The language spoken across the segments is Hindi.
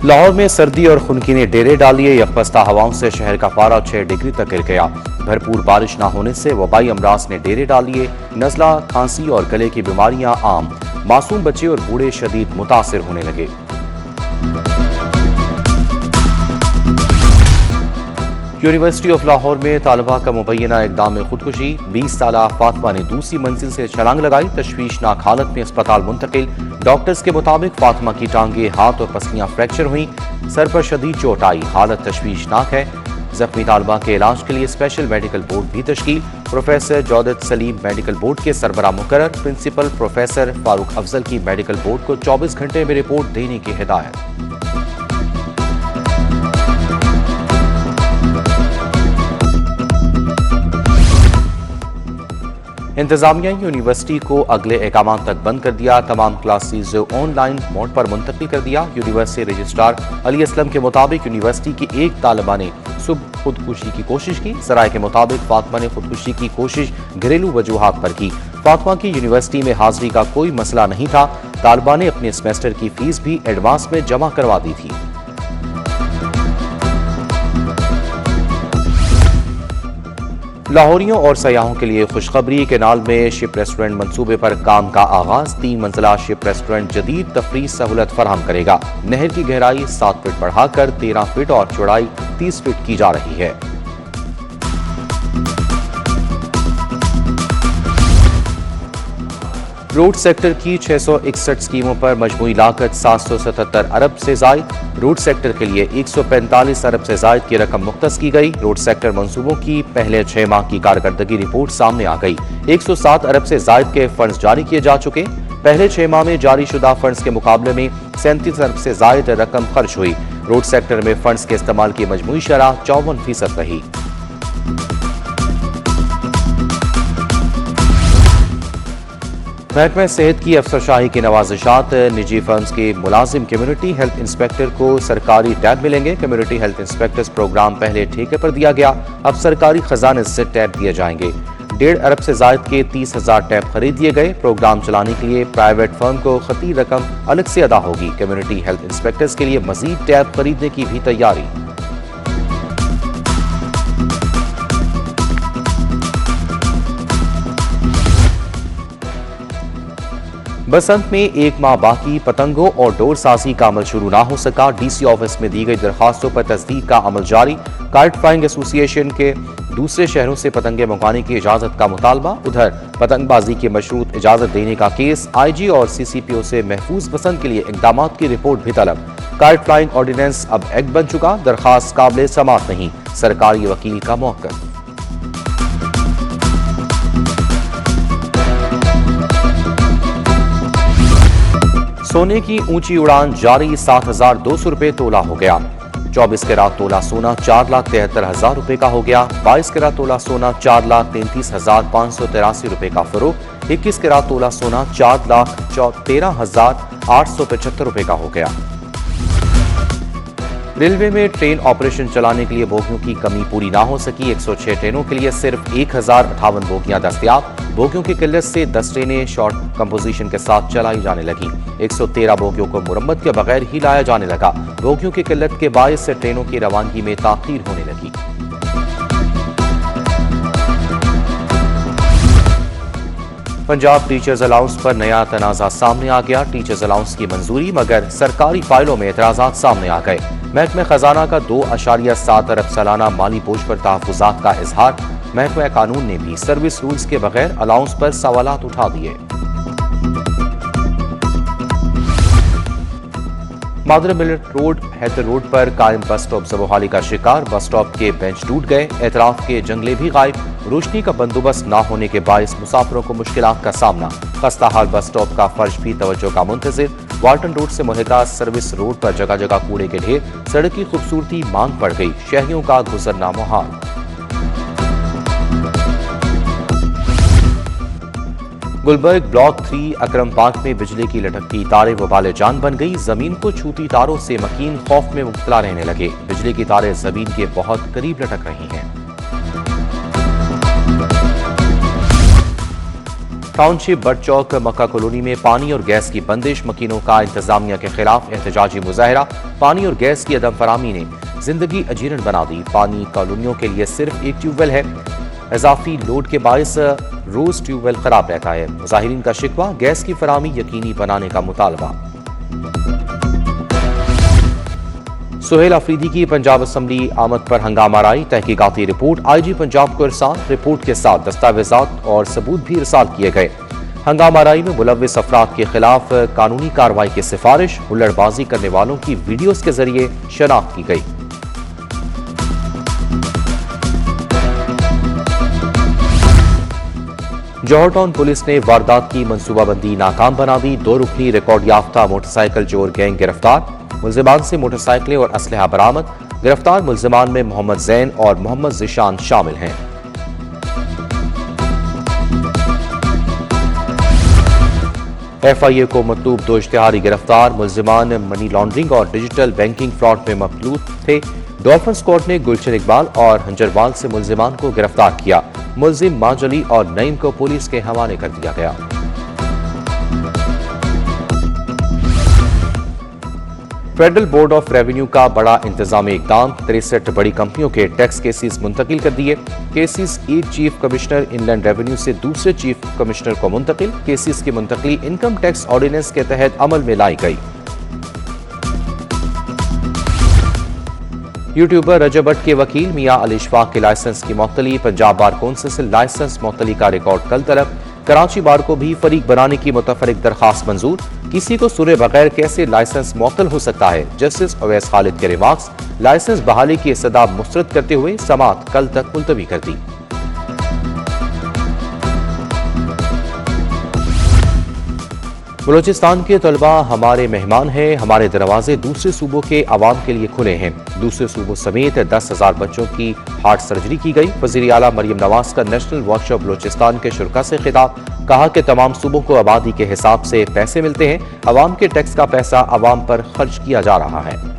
लाहौर में सर्दी और खुनकी ने डेरे डालिए। यकबस्ता हवाओं से शहर का पारा 6 डिग्री तक गिर गया। भरपूर बारिश न होने से वबाई अमराज ने डेरे डालिए। नज़ला, खांसी और गले की बीमारियां आम। मासूम बच्चे और बूढ़े शदीद मुतासिर होने लगे। यूनिवर्सिटी ऑफ लाहौर में तालिबा का मुबैना इकदाम में खुदकुशी। 20 साला फातिमा ने दूसरी मंजिल से छलांग लगाई। तशवीशनाक हालत में अस्पताल मुंतकिल। डॉक्टर्स के मुताबिक फातिमा की टांगे, हाथ और पसलियां फ्रैक्चर हुई। सर पर शदीद चोट आई। हालत तशवीशनाक है। जख्मी तालिबा के इलाज के लिए स्पेशल मेडिकल बोर्ड भी तश्कील। प्रोफेसर जौदत सलीम मेडिकल बोर्ड के सरबराह मुकर्रर। प्रिंसिपल प्रोफेसर फारूक अफजल की मेडिकल बोर्ड को 24 घंटे में रिपोर्ट देने की हिदायत। इंतजामिया यूनिवर्सिटी को अगले एहकाम तक बंद कर दिया। तमाम क्लासेज ऑनलाइन मोड पर मुंतकिल कर दिया। यूनिवर्सिटी रजिस्ट्रार अली असलम के मुताबिक यूनिवर्सिटी की एक तालिबा ने सुबह खुदकुशी की कोशिश की। सराय के मुताबिक फातिमा ने खुदकुशी की कोशिश घरेलू वजूहात पर की। फातिमा की यूनिवर्सिटी में हाजिरी का कोई मसला नहीं था। तालिबा ने अपने सेमेस्टर की फीस भी एडवांस में जमा करवा दी थी। लाहौरियों और सयाहों के लिए खुशखबरी। केनाल में शिप रेस्टोरेंट मंसूबे पर काम का आगाज। 3 मंजिला शिप रेस्टोरेंट जदीद तफरीह सहूलत फराहम करेगा। नहर की गहराई 7 फीट बढ़ाकर 13 फीट और चौड़ाई 30 फीट की जा रही है। रोड सेक्टर की 661 स्कीमों पर मजमूई लागत 777 अरब से जायद। रोड सेक्टर के लिए 145 अरब से जायद की रकम मुख्तस की गई। रोड सेक्टर मंसूबों की पहले 6 माह की कारकर्दगी रिपोर्ट सामने आ गई। 107 अरब से जायद के फंड्स जारी किए जा चुके। पहले 6 माह में जारी शुदा फंड्स के मुकाबले में 37 अरब से जायद रकम खर्च हुई। रोड सेक्टर में फंड्स के इस्तेमाल की मजमूई शरह 54% रही। महकमा सेहत की अफसरशाही की नवाजिशात। निजी फर्म्स के मुलाजिम कम्युनिटी हेल्थ इंस्पेक्टर को सरकारी टैब मिलेंगे। कम्युनिटी हेल्थ इंस्पेक्टर्स प्रोग्राम पहले ठेके पर दिया गया, अब सरकारी खजाने से टैब दिए जाएंगे। 1.5 अरब से जायद के 30,000 टैब खरीद दिए गए। प्रोग्राम चलाने के लिए प्राइवेट फर्म को खती रकम अलग से अदा होगी। कम्युनिटी हेल्थ इंस्पेक्टर्स के लिए मजीद टैब खरीदने की भी तैयारी। बसंत में 1 माह बाकी। पतंगों और डोर साजी का अमल शुरू ना हो सका। डीसी ऑफिस में दी गई दरखास्तों पर तस्दीक का अमल जारी। काइट फ्लाइंग एसोसिएशन के दूसरे शहरों से पतंगे मंगवाने की इजाजत का मुतालबा। उधर पतंगबाजी की मशरूत इजाजत देने का केस। आईजी और सीसीपीओ से महफूज बसंत के लिए इकदाम की रिपोर्ट भी तलब। काइट फ्लाइंग ऑर्डिनेंस अब एक्ट बन चुका। दरखास्त काबिल समात नहीं। सरकारी वकील का मौक़िफ़। सोने की ऊंची उड़ान जारी। 7,200 रुपए तोला हो गया। 24 कैरात तोला सोना 4,73,000 रुपए का हो गया। 22 कैरात तोला सोना 4,33,583 रुपए का फरोख्त। 21 कैरात तोला सोना 4,13,875 रुपए का हो गया। रेलवे में ट्रेन ऑपरेशन चलाने के लिए बोगियों की कमी पूरी ना हो सकी। 106 ट्रेनों के लिए सिर्फ 1058 बोगियां दस्तयाब। बोगियों की किल्लत से 10 ट्रेनें शॉर्ट कंपोजिशन के साथ चलाई जाने लगी। 113 बोगियों को मुरम्मत के बगैर ही लाया जाने लगा। बोगियों की किल्लत के बायस से ट्रेनों की रवानगी में ताखीर होने लगी। पंजाब टीचर्स अलाउंस पर नया तनाज़ा सामने आ गया। टीचर्स अलाउंस की मंजूरी मगर सरकारी फाइलों में एतराज़ात सामने आ गए। महकमा खजाना का 2.7 अरब सालाना माली बोझ पर तहफ़्फ़ुज़ात का इजहार। महकमा कानून ने भी सर्विस रूल्स के बगैर अलाउंस पर सवालात उठा दिए। मादर मिलट रोड हैदर रोड पर कायम बस स्टॉप ज़बोहाली का शिकार। बस स्टॉप के बेंच टूट गए। एतराफ के जंगले भी गायब। रोशनी का बंदोबस्त न होने के बायस मुसाफिरों को मुश्किलात का सामना। खस्ता हाल बस स्टॉप का फर्श भी तवज्जो का मुंतज़िर। वाल्टन रोड से मुहिता सर्विस रोड पर जगह जगह कूड़े के ढेर। सड़क की खूबसूरती मांग पड़ गई। शहरियों का गुजरना मुहाल। गुलबर्ग ब्लॉक 3 अकरम पार्क में बिजली की लटकती तारें वबाले जान बन गई। जमीन को छूती तारों से मकीन खौफ में मुब्तला रहने लगे। बिजली की तारें जमीन के बहुत करीब लटक रही हैं। Township but Chowk Mecca colony में पानी और गैस की बंदिश, मकीनों का इंतजामिया के खिलाफ एहतजाजी मुजाहरा। पानी और गैस की अदम फरामी ने जिंदगी अजीरन बना दी। पानी कॉलोनियों के लिए सिर्फ एक ट्यूबवेल है, इजाफी लोड के बायस रोज ट्यूबवेल खराब रहता है। मुजाहिरीन का शिकवा, गैस की फरामी यकीनी बनाने का मुतालबा। सुहेल अफरीदी की पंजाब असम्बली आमद पर हंगामा राई, तहकीकाती रिपोर्ट IG पंजाब को इरसाल। रिपोर्ट के साथ दस्तावेजात और सबूत भी इरसाल किए गए। हंगामा राई में मुलव्विस अफराद के खिलाफ कानूनी कार्रवाई की सिफारिश, हुल्लड़बाजी करने वालों की वीडियोज के जरिए शनाख्त की गई। जौहर टाउन पुलिस ने वारदात की मनसूबाबंदी नाकाम बना दी। 2 रुकनी रिकॉर्ड याफ्ता मोटरसाइकिल चोर गैंग गिरफ्तार। मुल्जिमान से मोटरसाइकिलें और असलहा बरामद। गिरफ्तार मुल्जिमान में मोहम्मद जैन और मोहम्मद जिशान शामिल हैं। FIA को मतलूब 2 इश्तिहारी गिरफ्तार। मुल्जिमान मनी लॉन्ड्रिंग और डिजिटल बैंकिंग फ्रॉड में मकलूद थे। डॉल्फिन्स कोर्ट ने गुलशन इकबाल और हंजरवाल से मुल्जिमान को गिरफ्तार किया। मुल्जिम माजली और नईम को पुलिस के हवाले कर दिया गया। फेडरल बोर्ड ऑफ रेवेन्यू का बड़ा इंतजामी इकदाम, 63 बड़ी कंपनियों के टैक्स केसेस मुंतकिल कर दिए। केसेस एक चीफ कमिश्नर इनलैंड रेवेन्यू से दूसरे चीफ कमिश्नर को मुंतकिल। केसेस की मुंतकली इनकम टैक्स ऑर्डिनेंस के तहत अमल में लाई गई। यूट्यूबर रजब भट्ट के वकील मियां अली इशफाक के लाइसेंस की मुअत्तली। पंजाब बार कौंसिल से लाइसेंस मुअत्तली का रिकॉर्ड कल तलब। कराची बार को भी फरीक बनाने की मुतफरिक दरखास्त मंजूर। किसी को सुने बगैर कैसे लाइसेंस मुअत्तल हो सकता है? जस्टिस अवैस खालिद के रिमार्क्स। लाइसेंस बहाली की इस्तदा मुस्तरद करते हुए समाअत कल तक मुलतवी कर दी। बलूचिस्तान के तलबा हमारे मेहमान हैं, हमारे दरवाजे दूसरे सूबों के अवाम के लिए खुले हैं। दूसरे सूबों समेत 10,000 बच्चों की हार्ट सर्जरी की गई। वज़ीर आला मरियम नवाज का नेशनल वर्कशॉप बलूचिस्तान के शुरा से खिताब। कहा कि तमाम सूबों को आबादी के हिसाब से पैसे मिलते हैं, अवाम के टैक्स का पैसा अवाम पर खर्च किया जा रहा है।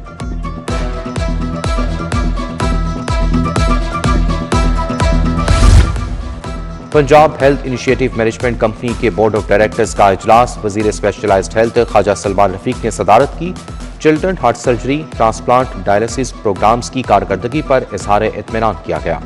Punjab health initiative management company के बोर्ड ऑफ डायरेक्टर्स का इजलास। वजीर स्पेशलाइज्ड हेल्थ ख्वाजा सलमान रफीक ने सदारत की। Children heart surgery, transplant, dialysis programmes की कारकर्दगी पर इजहार इत्मीनान किया गया।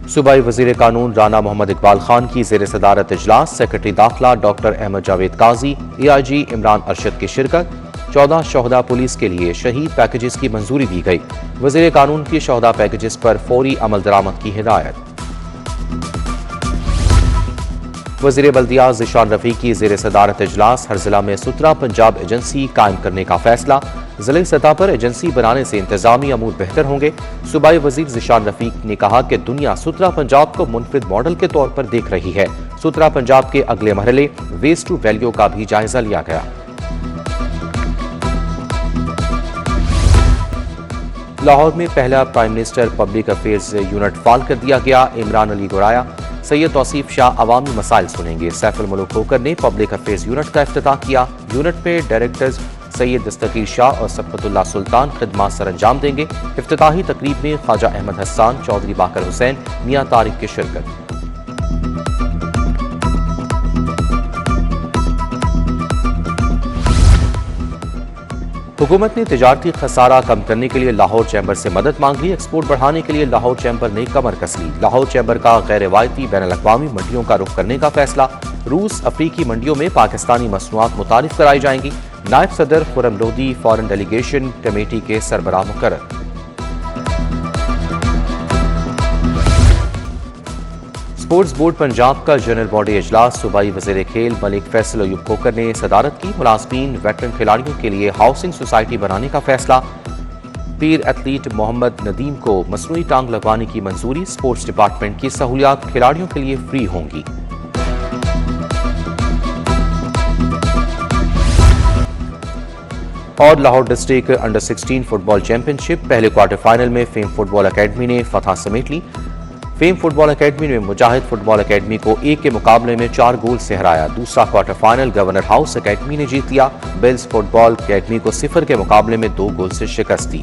सूबाई वजीर कानून राना मोहम्मद इकबाल खान की जेर सदारत इजलास। सेक्रेटरी दाखिला डॉक्टर अहमद जावेद काजी, AIG इमरान अरशद की शिरकत। 14 शोहदा पुलिस के लिए शहीद पैकेजेस की मंजूरी दी गई। वजीर कानून की शोहदा पैकेजेस पर फौरी अमल दरामद की हिदायत। वजीर बल्दिया जिशान रफीक की जेर सदारत इजलास। हर जिला में सुथरा पंजाब एजेंसी कायम करने का फैसला। जिले सतह पर एजेंसी बनाने से इंतजामी अमूर बेहतर होंगे। सूबाई वजीर जिशान रफीक ने कहा कि दुनिया सुथरा पंजाब को मुनफरिद मॉडल के तौर पर देख रही है। सुथरा पंजाब के अगले मरहले वेस्ट टू वैल्यू का भी जायजा लिया गया। लाहौर में पहला Prime Minister Public Affairs Unit फाल कर दिया गया। इमरान अली गुराया, सैयद तौसीफ शाह अवामी मसाइल सुनेंगे। सैफुल मुल्क होकर ने पब्लिक अफेयर्स यूनिट का इफ्तिताह किया। यूनिट में डायरेक्टर्स सैयद दस्तगीर शाह और सफ़तुल्लाह सुल्तान खिदमत सर अंजाम देंगे। इफ्तिताही तकरीब में ख्वाजा अहमद हसन, चौधरी बाकर हुसैन, मियां तारिक की शिरकत। हुकूमत ने तिजारती खसारा कम करने के लिए लाहौर चैम्बर से मदद मांग ली। एक्सपोर्ट बढ़ाने के लिए लाहौर चैम्बर ने कमर कस ली। लाहौर चैम्बर का गैर रिवायती बैन अल-अक़वामी मंडियों का रुख करने का फैसला। रूस अफ्रीकी मंडियों में पाकिस्तानी मसनूआत मुतारिफ कराई जाएंगी। नायब सदर Khurram Lodhi foreign delegation committee के सरबराह मुकर्रर। स्पोर्ट्स बोर्ड पंजाब का जनरल बॉडी इजलास। सूबाई वज़ीर खेल मलिक फैसल अयूब खोकर ने सदारत की। मुलाज़मीन वेटरन खिलाड़ियों के लिए हाउसिंग सोसाइटी बनाने का फैसला। पीर एथलीट मोहम्मद नदीम को मसनूई टांग लगवाने की मंजूरी। स्पोर्ट्स डिपार्टमेंट की सहूलियात खिलाड़ियों के लिए फ्री होंगी। और Lahore district under 16 football championship. पहले क्वार्टर फाइनल में फेम फुटबॉल अकेडमी ने फतह समेट ली। फेम फुटबॉल अकेडमी ने मुजाहिद फुटबॉल अकेडमी को 1 के मुकाबले में 4 गोल से हराया। दूसरा quarter final governor house academy ने जीत लिया। बिल्स फुटबॉल अकेडमी को 0 के मुकाबले में 2 गोल से शिकस्त दी।